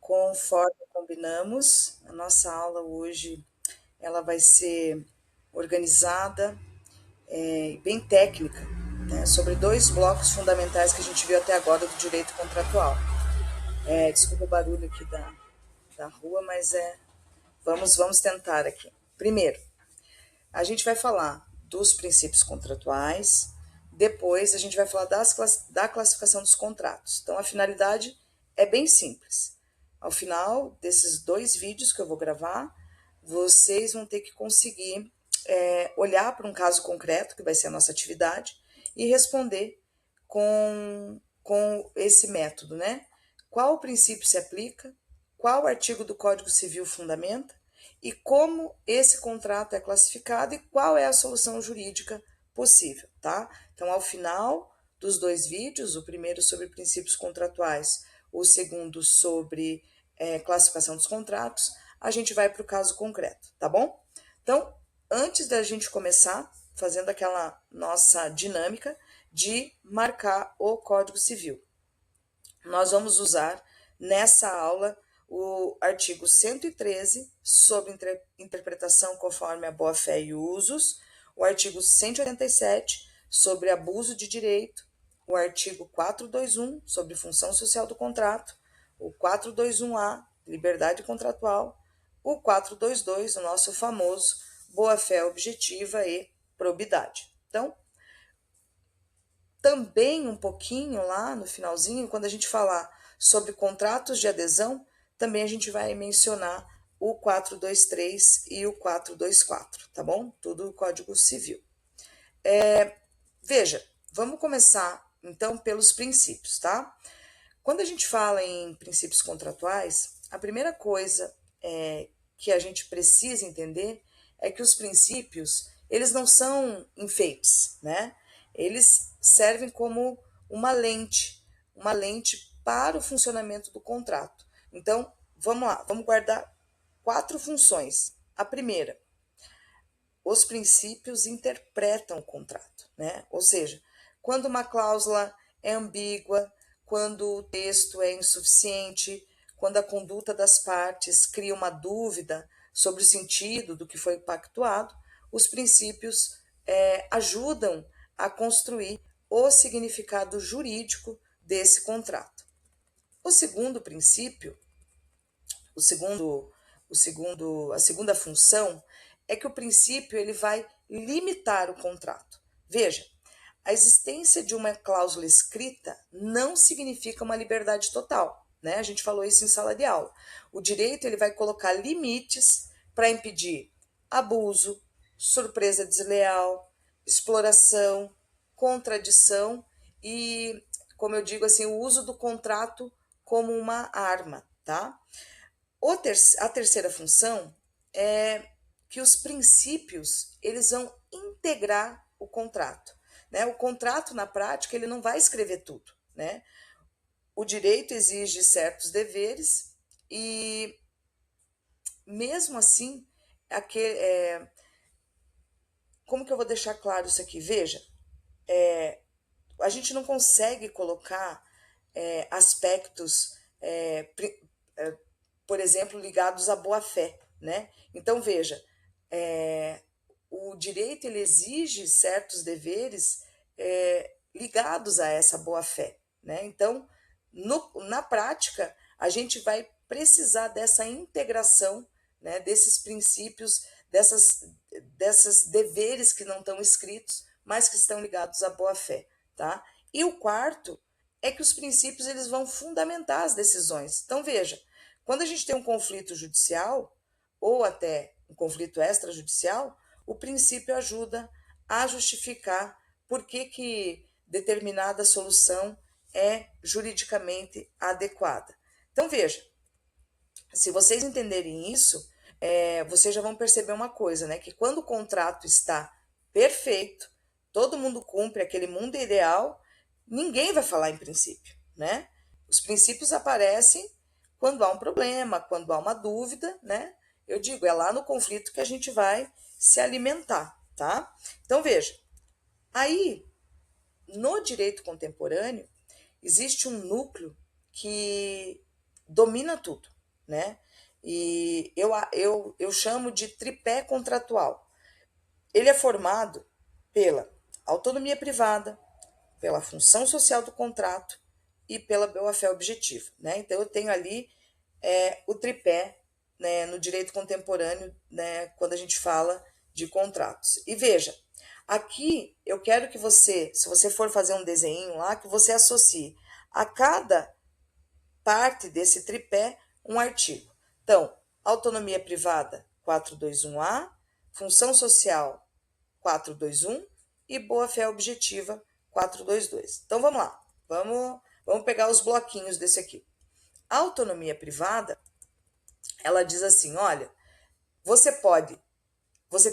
Conforme combinamos, a nossa aula hoje ela vai ser organizada e bem técnica, né, sobre dois blocos fundamentais que a gente viu até agora do direito contratual. Desculpa o barulho aqui da rua, mas vamos tentar aqui. Primeiro, a gente vai falar dos princípios contratuais, depois a gente vai falar da classificação dos contratos. Então, a finalidade é bem simples. Ao final desses dois vídeos que eu vou gravar, vocês vão ter que conseguir olhar para um caso concreto, que vai ser a nossa atividade, e responder com esse método, né? Qual princípio se aplica, qual artigo do Código Civil fundamenta e como esse contrato é classificado e qual é a solução jurídica possível, tá? Então, ao final dos dois vídeos, o primeiro sobre princípios contratuais, o segundo sobre classificação dos contratos, a gente vai para o caso concreto, tá bom? Então, antes da gente começar, fazendo aquela nossa dinâmica de marcar o Código Civil, nós vamos usar nessa aula o artigo 113, sobre interpretação conforme a boa-fé e usos, o artigo 187, sobre abuso de direito, o artigo 421, sobre função social do contrato, o 421A, liberdade contratual, o 422, o nosso famoso boa-fé objetiva e probidade. Então, também um pouquinho lá no finalzinho, quando a gente falar sobre contratos de adesão, também a gente vai mencionar o 423 e o 424, tá bom? Tudo Código Civil. Veja, vamos começar então pelos princípios, tá? Quando a gente fala em princípios contratuais, a primeira coisa que a gente precisa entender é que os princípios, eles não são enfeites, né? Eles servem como uma lente para o funcionamento do contrato. Então, vamos lá, vamos guardar 4 funções. A primeira, os princípios interpretam o contrato, né? Ou seja, quando uma cláusula é ambígua, quando o texto é insuficiente, quando a conduta das partes cria uma dúvida sobre o sentido do que foi pactuado, os princípios ajudam a construir o significado jurídico desse contrato. O segundo princípio, a segunda função é que o princípio ele vai limitar o contrato. Veja, a existência de uma cláusula escrita não significa uma liberdade total, né? A gente falou isso em sala de aula. O direito ele vai colocar limites para impedir abuso, surpresa desleal, exploração, contradição e, como eu digo assim, o uso do contrato como uma arma, tá? A terceira função é que os princípios eles vão integrar o contrato, né? O contrato na prática ele não vai escrever tudo, né? O direito exige certos deveres e mesmo assim como que eu vou deixar claro isso aqui? Veja, a gente não consegue colocar aspectos por exemplo, ligados à boa-fé, né? Então, veja, o direito ele exige certos deveres ligados a essa boa-fé, né? Então, na prática, a gente vai precisar dessa integração, né, desses princípios, dessas deveres que não estão escritos, mas que estão ligados à boa-fé, tá? E o quarto é que os princípios eles vão fundamentar as decisões. Então, veja, quando a gente tem um conflito judicial, ou até um conflito extrajudicial, o princípio ajuda a justificar por que determinada solução é juridicamente adequada. Então, veja, se vocês entenderem isso, vocês já vão perceber uma coisa, né? Que quando o contrato está perfeito, todo mundo cumpre aquele mundo ideal, ninguém vai falar em princípio, né? Os princípios aparecem quando há um problema, quando há uma dúvida, né? Eu digo, é lá no conflito que a gente vai se alimentar, tá? Então veja, aí no direito contemporâneo existe um núcleo que domina tudo, né? E eu chamo de tripé contratual. Ele é formado pela autonomia privada, pela função social do contrato e pela boa-fé objetiva, né? Então eu tenho ali o tripé, né, no direito contemporâneo, né, quando a gente fala de contratos. E veja, aqui eu quero que você, se você for fazer um desenho lá, que você associe a cada parte desse tripé um artigo. Então, autonomia privada 421A, função social 421 e boa-fé objetiva 422. Então vamos lá, vamos pegar os bloquinhos desse aqui. A autonomia privada, ela diz assim, olha, você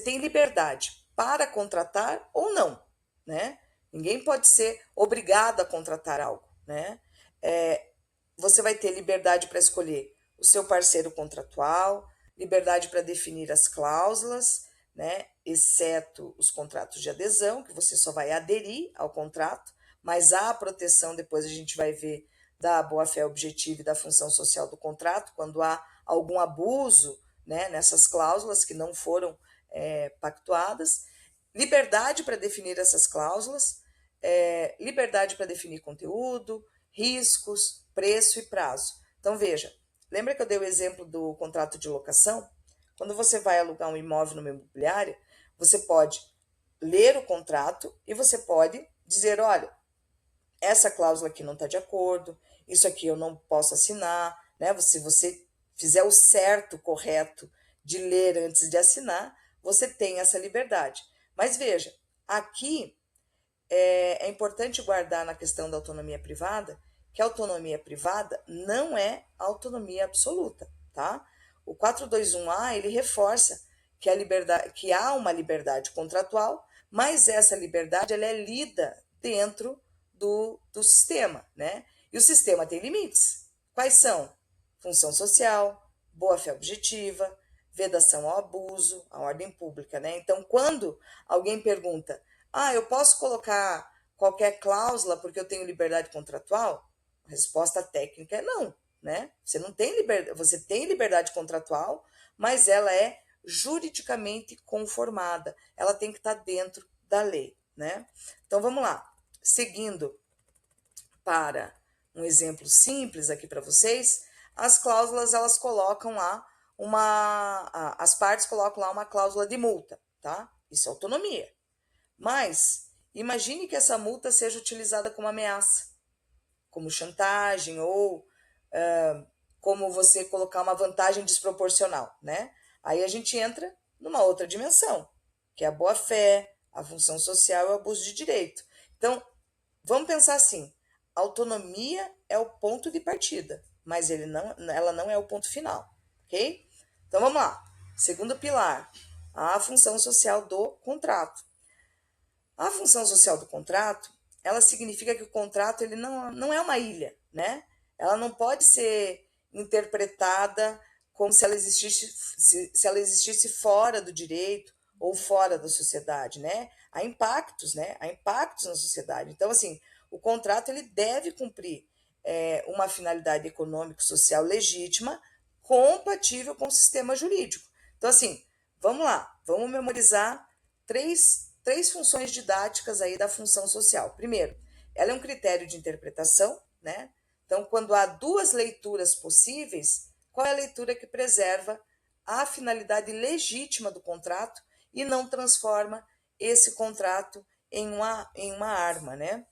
tem liberdade para contratar ou não, né? Ninguém pode ser obrigado a contratar algo, né? Você vai ter liberdade para escolher o seu parceiro contratual, liberdade para definir as cláusulas, né? Exceto os contratos de adesão, que você só vai aderir ao contrato, mas há a proteção, depois a gente vai ver, da boa-fé objetiva e da função social do contrato, quando há algum abuso, né, nessas cláusulas que não foram pactuadas, liberdade para definir essas cláusulas, liberdade para definir conteúdo, riscos, preço e prazo. Então, veja, lembra que eu dei o exemplo do contrato de locação? Quando você vai alugar um imóvel numa imobiliária, você pode ler o contrato e você pode dizer, olha, essa cláusula aqui não está de acordo, isso aqui eu não posso assinar, né? Se você fizer o certo, correto de ler antes de assinar, você tem essa liberdade. Mas veja, aqui é importante guardar na questão da autonomia privada que a autonomia privada não é autonomia absoluta, tá? O 421A, ele reforça que que há uma liberdade contratual, mas essa liberdade ela é lida dentro do sistema, né? E o sistema tem limites. Quais são? Função social, boa-fé objetiva, vedação ao abuso, à ordem pública, né? Então, quando alguém pergunta, eu posso colocar qualquer cláusula porque eu tenho liberdade contratual? A resposta técnica é não, né? Você não tem liberdade, você tem liberdade contratual, mas ela é juridicamente conformada. Ela tem que estar dentro da lei, né? Então vamos lá. Seguindo para um exemplo simples aqui para vocês, as cláusulas elas colocam lá as partes colocam lá uma cláusula de multa, tá? Isso é autonomia. Mas imagine que essa multa seja utilizada como ameaça, como chantagem ou como você colocar uma vantagem desproporcional, né? Aí a gente entra numa outra dimensão, que é a boa-fé, a função social e o abuso de direito. Então, vamos pensar assim, a autonomia é o ponto de partida, mas ela não é o ponto final, ok? Então vamos lá. Segundo pilar, a função social do contrato. A função social do contrato, ela significa que o contrato ele não é uma ilha, né? Ela não pode ser interpretada como se ela se ela existisse fora do direito ou fora da sociedade, né? Há impactos, né? Há impactos na sociedade. Então, assim, o contrato ele deve cumprir uma finalidade econômico-social legítima compatível com o sistema jurídico. Então, assim, vamos lá, vamos memorizar três funções didáticas aí da função social. Primeiro, ela é um critério de interpretação, né? Então, quando há duas leituras possíveis, qual é a leitura que preserva a finalidade legítima do contrato e não transforma esse contrato em uma arma, né?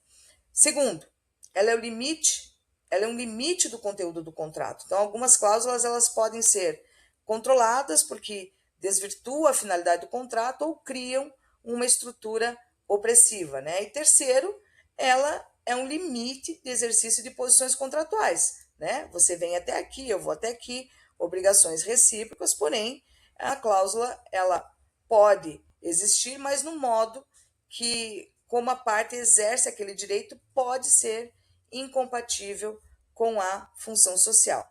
Segundo, ela é um limite do conteúdo do contrato. Então, algumas cláusulas elas podem ser controladas porque desvirtuam a finalidade do contrato ou criam uma estrutura opressiva, né? E terceiro, ela é um limite de exercício de posições contratuais, né? Você vem até aqui, eu vou até aqui, obrigações recíprocas, porém a cláusula ela pode existir, mas no modo que como a parte exerce aquele direito pode ser incompatível com a função social.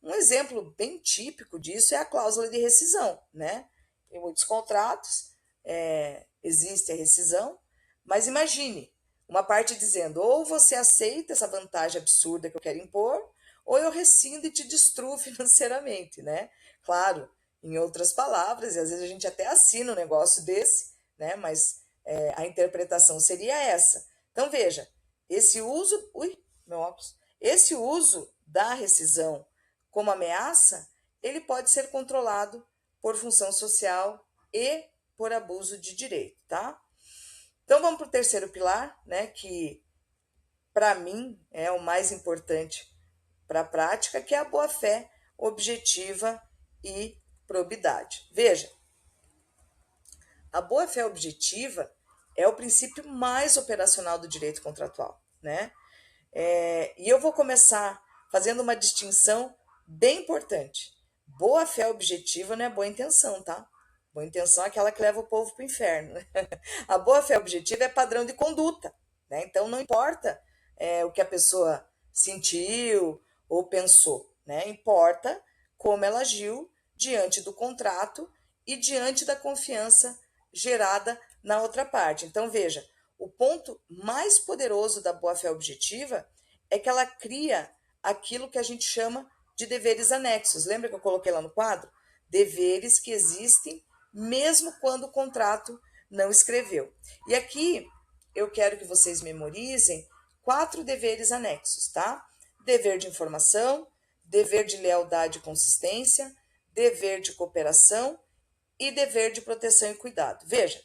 Um exemplo bem típico disso é a cláusula de rescisão, né? Em muitos contratos existe a rescisão, mas imagine uma parte dizendo ou você aceita essa vantagem absurda que eu quero impor, ou eu rescindo e te destruo financeiramente, né? Claro, em outras palavras, e às vezes a gente até assina um negócio desse, né? Mas a interpretação seria essa. Então veja, esse uso, meu óculos, esse uso da rescisão como ameaça, ele pode ser controlado por função social e por abuso de direito, tá? Então vamos para o terceiro pilar, né, que para mim é o mais importante para a prática, que é a boa-fé objetiva e probidade. Veja, a boa-fé objetiva é o princípio mais operacional do direito contratual, né? E eu vou começar fazendo uma distinção bem importante. Boa-fé objetiva não é boa intenção, tá? Boa intenção é aquela que leva o povo para o inferno, né? A boa-fé objetiva é padrão de conduta, né? Então não importa o que a pessoa sentiu ou pensou, né? Importa como ela agiu diante do contrato e diante da confiança gerada na outra parte. Então veja, o ponto mais poderoso da boa-fé objetiva é que ela cria aquilo que a gente chama de deveres anexos. Lembra que eu coloquei lá no quadro? Deveres que existem mesmo quando o contrato não escreveu. E aqui eu quero que vocês memorizem 4 deveres anexos, tá? Dever de informação, dever de lealdade e consistência, dever de cooperação e dever de proteção e cuidado. Veja,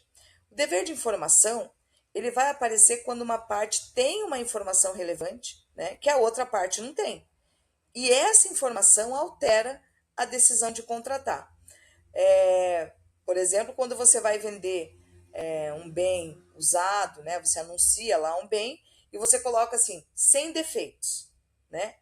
o dever de informação, ele vai aparecer quando uma parte tem uma informação relevante, né, que a outra parte não tem. E essa informação altera a decisão de contratar. Por exemplo, quando você vai vender um bem usado, né, você anuncia lá um bem e você coloca assim, sem defeitos, né?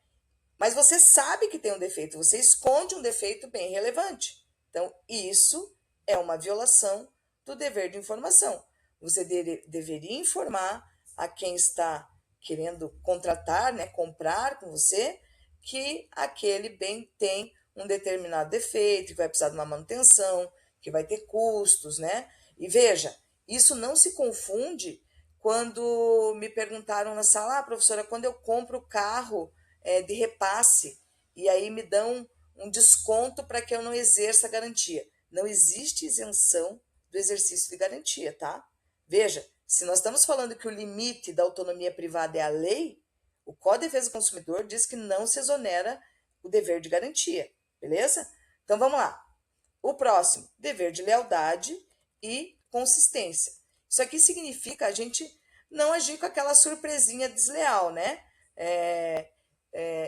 Mas você sabe que tem um defeito, você esconde um defeito bem relevante. Então, isso é uma violação do dever de informação. Você deveria informar a quem está querendo contratar, né, comprar com você, que aquele bem tem um determinado defeito, que vai precisar de uma manutenção, que vai ter custos, né? E veja, isso não se confunde quando me perguntaram na sala, professora, quando eu compro o carro de repasse e aí me dão um desconto para que eu não exerça a garantia. Não existe isenção do exercício de garantia, tá? Veja, se nós estamos falando que o limite da autonomia privada é a lei, o Código de Defesa do Consumidor diz que não se exonera o dever de garantia, beleza? Então vamos lá. O próximo, dever de lealdade e consistência. Isso aqui significa a gente não agir com aquela surpresinha desleal, né?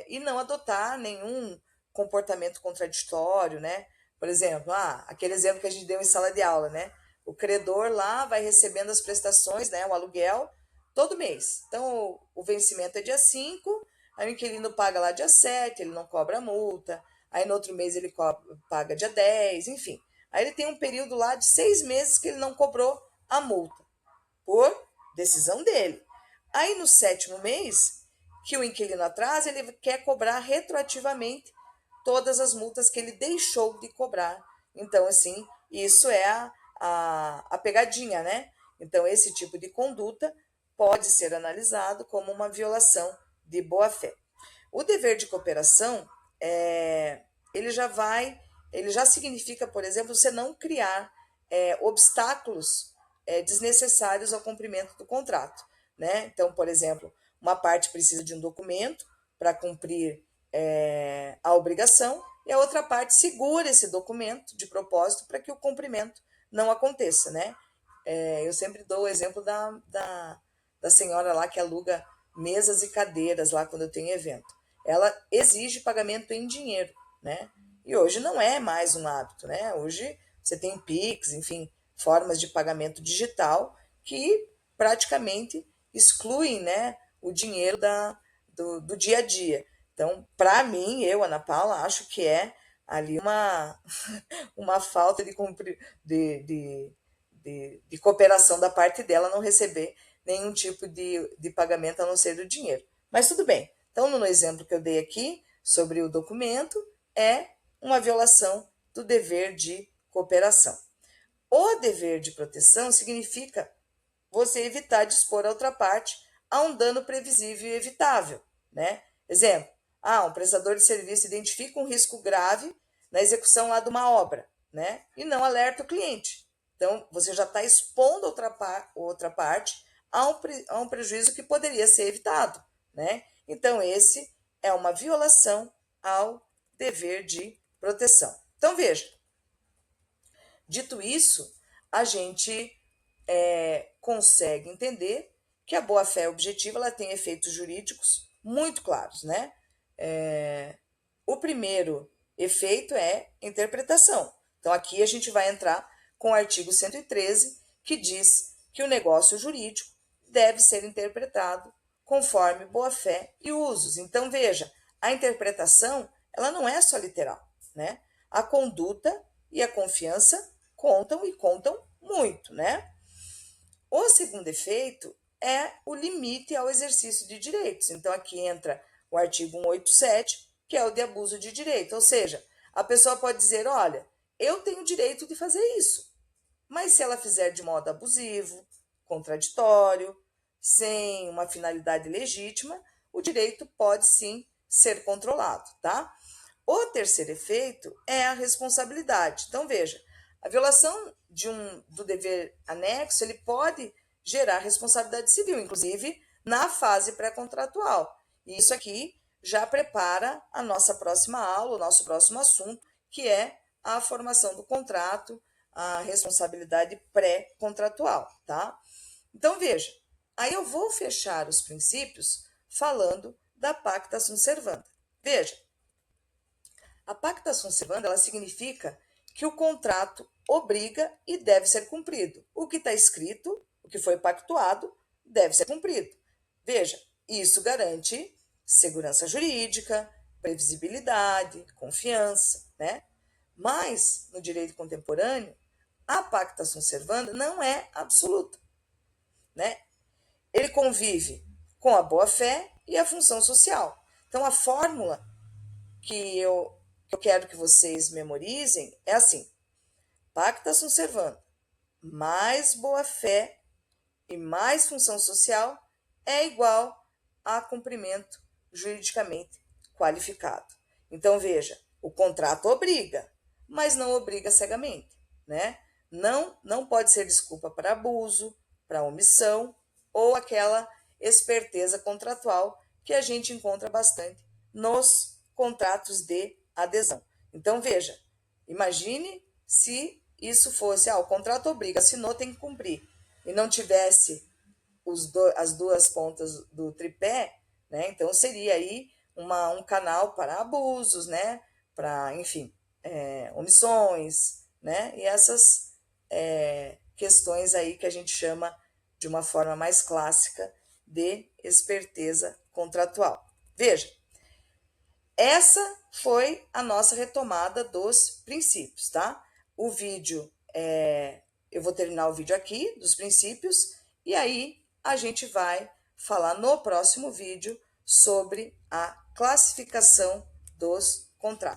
E não adotar nenhum comportamento contraditório, né? Por exemplo, aquele exemplo que a gente deu em sala de aula, né? O credor lá vai recebendo as prestações, né? O aluguel, todo mês. Então, o vencimento é dia 5, aí o inquilino paga lá dia 7, ele não cobra multa, aí no outro mês ele paga dia 10, enfim. Aí ele tem um período lá de 6 meses que ele não cobrou a multa, por decisão dele. Aí no 7º mês, que o inquilino atrasa, ele quer cobrar retroativamente todas as multas que ele deixou de cobrar. Então, assim, isso é a pegadinha, né? Então, esse tipo de conduta pode ser analisado como uma violação de boa-fé. O dever de cooperação, ele já significa, por exemplo, você não criar obstáculos desnecessários ao cumprimento do contrato, né? Então, por exemplo, uma parte precisa de um documento para cumprir a obrigação e a outra parte segura esse documento de propósito para que o cumprimento não aconteça, né? Eu sempre dou o exemplo da senhora lá que aluga mesas e cadeiras lá quando eu tenho evento. Ela exige pagamento em dinheiro, né? E hoje não é mais um hábito, né? Hoje você tem Pix, enfim, formas de pagamento digital que praticamente excluem, né, o dinheiro do dia a dia. Então, para mim, eu, Ana Paula, acho que é ali uma falta de cooperação da parte dela não receber nenhum tipo de pagamento a não ser do dinheiro. Mas tudo bem. Então, no exemplo que eu dei aqui sobre o documento, é uma violação do dever de cooperação. O dever de proteção significa você evitar de expor a outra parte a um dano previsível e evitável, né? Exemplo, um prestador de serviço identifica um risco grave na execução lá de uma obra, né? E não alerta o cliente. Então, você já está expondo outra parte a um prejuízo que poderia ser evitado, né? Então, esse é uma violação ao dever de proteção. Então, veja, dito isso, a gente consegue entender que a boa-fé objetiva ela tem efeitos jurídicos muito claros, né? O primeiro efeito é interpretação. Então, aqui a gente vai entrar com o artigo 113, que diz que o negócio jurídico deve ser interpretado conforme boa-fé e usos. Então, veja, a interpretação ela não é só literal, né? A conduta e a confiança contam e contam muito, né? O segundo efeito é o limite ao exercício de direitos. Então, aqui entra o artigo 187, que é o de abuso de direito. Ou seja, a pessoa pode dizer, olha, eu tenho o direito de fazer isso, mas se ela fizer de modo abusivo, contraditório, sem uma finalidade legítima, o direito pode sim ser controlado, tá? O terceiro efeito é a responsabilidade. Então, veja, a violação do dever anexo, ele pode gerar responsabilidade civil, inclusive na fase pré-contratual. E isso aqui já prepara a nossa próxima aula, o nosso próximo assunto, que é a formação do contrato, a responsabilidade pré-contratual, tá? Então, veja, aí eu vou fechar os princípios falando da pacta sunt servanda. Veja, a pacta sunt servanda, ela significa que o contrato obriga e deve ser cumprido. O que está escrito, o que foi pactuado, deve ser cumprido. Veja, isso garante segurança jurídica, previsibilidade, confiança, né? Mas, no direito contemporâneo, a pacta sunt servanda não é absoluta, né? Ele convive com a boa-fé e a função social. Então, a fórmula que eu quero que vocês memorizem é assim: pacta sunt servanda mais boa-fé e mais função social é igual a cumprimento juridicamente qualificado. Então, veja, o contrato obriga, mas não obriga cegamente, né? Não pode ser desculpa para abuso, para omissão ou aquela esperteza contratual que a gente encontra bastante nos contratos de adesão. Então, veja, imagine se isso fosse, o contrato obriga, assinou, tem que cumprir, e não tivesse as duas pontas do tripé, né? Então seria aí um canal para abusos, né? Para, enfim, omissões, né? E essas questões aí que a gente chama de uma forma mais clássica de esperteza contratual. Veja, essa foi a nossa retomada dos princípios, tá? O vídeo, eu vou terminar o vídeo aqui dos princípios e aí a gente vai falar no próximo vídeo sobre a classificação dos contratos.